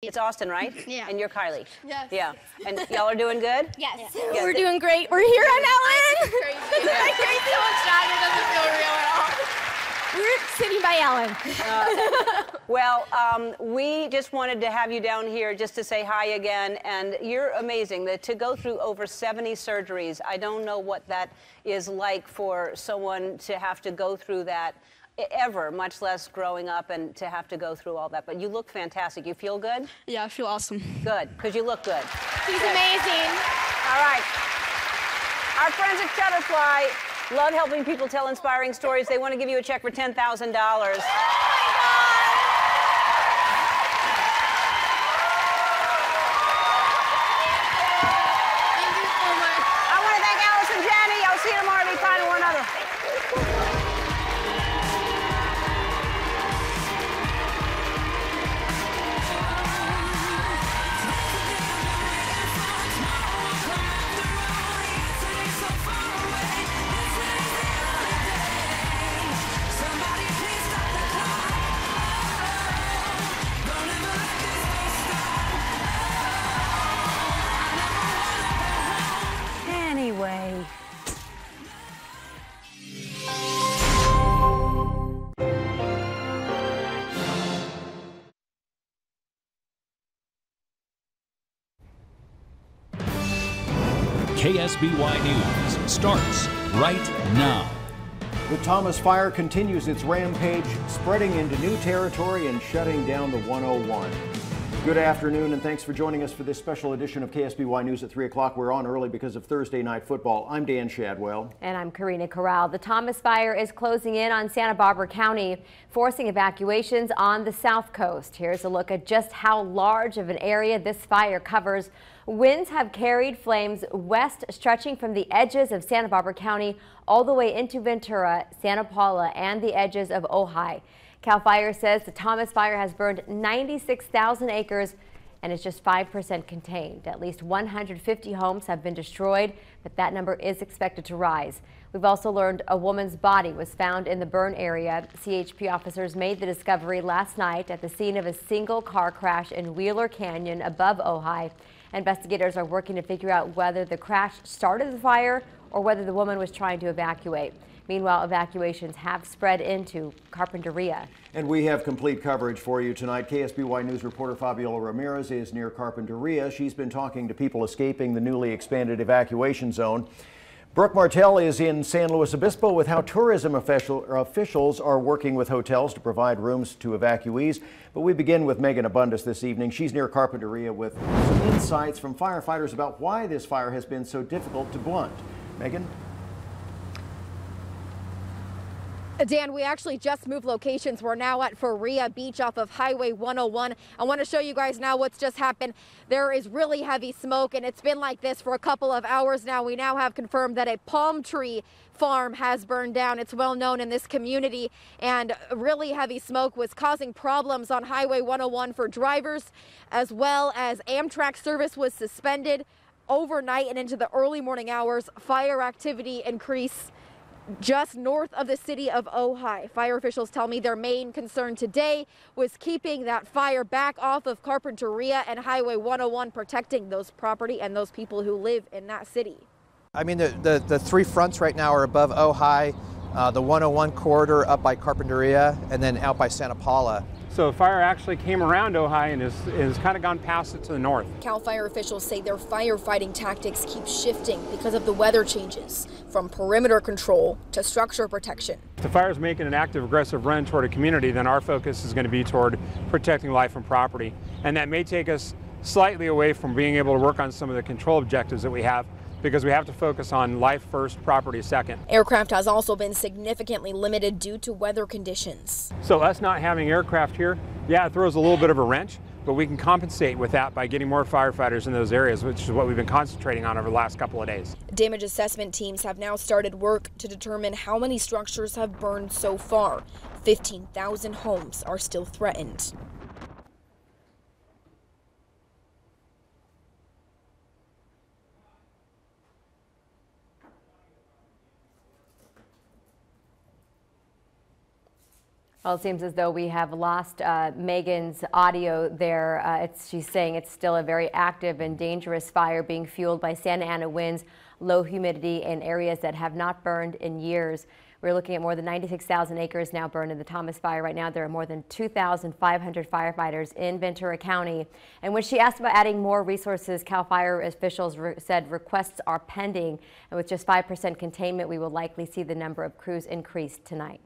It's Austin, right? Yeah. And you're Kylie? Yes. Yeah. And y'all are doing good? Yes. Yeah. We're doing great. We're here on Ellen. Crazy. It's crazy so much time. It doesn't feel real at all. We're sitting by Ellen. We just wanted to have you down here just to say hi again, and you're amazing. To go through over 70 surgeries, I don't know what that is like for someone to have to go through that ever, much less growing up and to have to go through all that. But you look fantastic. You feel good? Yeah, I feel awesome. Good, because you look good. She's amazing. All right. Our friends at Shutterfly love helping people tell inspiring stories. They want to give you a check for $10,000. See you tomorrow. Be kind to one another. Anyway. KSBY News starts right now. The Thomas Fire continues its rampage, spreading into new territory and shutting down the 101. Good afternoon, and thanks for joining us for this special edition of KSBY News at 3 o'clock. We're on early because of Thursday night football. I'm Dan Shadwell. And I'm Karina Corral. The Thomas Fire is closing in on Santa Barbara County, forcing evacuations on the south coast. Here's a look at just how large of an area this fire covers. Winds have carried flames west, stretching from the edges of Santa Barbara County all the way into Ventura, Santa Paula, and the edges of Ojai. CAL FIRE says the Thomas Fire has burned 96,000 acres and is just 5% contained. At least 150 homes have been destroyed, but that number is expected to rise. We've also learned a woman's body was found in the burn area. CHP officers made the discovery last night at the scene of a single car crash in Wheeler Canyon above Ojai. Investigators are working to figure out whether the crash started the fire or whether the woman was trying to evacuate. Meanwhile, evacuations have spread into Carpinteria. And we have complete coverage for you tonight. KSBY News reporter Fabiola Ramirez is near Carpinteria. She's been talking to people escaping the newly expanded evacuation zone. Brooke Martell is in San Luis Obispo with how tourism officials are working with hotels to provide rooms to evacuees. But we begin with Megan Abundis this evening. She's near Carpinteria with some insights from firefighters about why this fire has been so difficult to blunt. Megan? Dan, we actually just moved locations. We're now at Faria Beach off of Highway 101. I want to show you guys now what's just happened. There is really heavy smoke, and it's been like this for a couple of hours now. We now have confirmed that a palm tree farm has burned down. It's well known in this community, and really heavy smoke was causing problems on Highway 101 for drivers, as well as Amtrak service was suspended overnight and into the early morning hours. Fire activity increased just north of the city of Ojai. Fire officials tell me their main concern today was keeping that fire back off of Carpinteria and Highway 101, protecting those property and those people who live in that city. I mean, the three fronts right now are above Ojai, the 101 corridor up by Carpinteria, and then out by Santa Paula. So fire actually came around Ojai and is kind of gone past it to the north. CAL FIRE officials say their firefighting tactics keep shifting because of the weather changes, from perimeter control to structure protection. If the fire is making an active, aggressive run toward a community, then our focus is going to be toward protecting life and property. And that may take us slightly away from being able to work on some of the control objectives that we have, because we have to focus on life first, property second. Aircraft has also been significantly limited due to weather conditions. So us not having aircraft here, yeah, it throws a little bit of a wrench, but we can compensate with that by getting more firefighters in those areas, which is what we've been concentrating on over the last couple of days. Damage assessment teams have now started work to determine how many structures have burned so far. 15,000 homes are still threatened. Well, it seems as though we have lost Megan's audio there. She's saying it's still a very active and dangerous fire being fueled by Santa Ana winds, low humidity in areas that have not burned in years. We're looking at more than 96,000 acres now burned in the Thomas Fire. Right now, there are more than 2,500 firefighters in Ventura County. And when she asked about adding more resources, CAL FIRE officials said requests are pending. And with just 5% containment, we will likely see the number of crews increase tonight.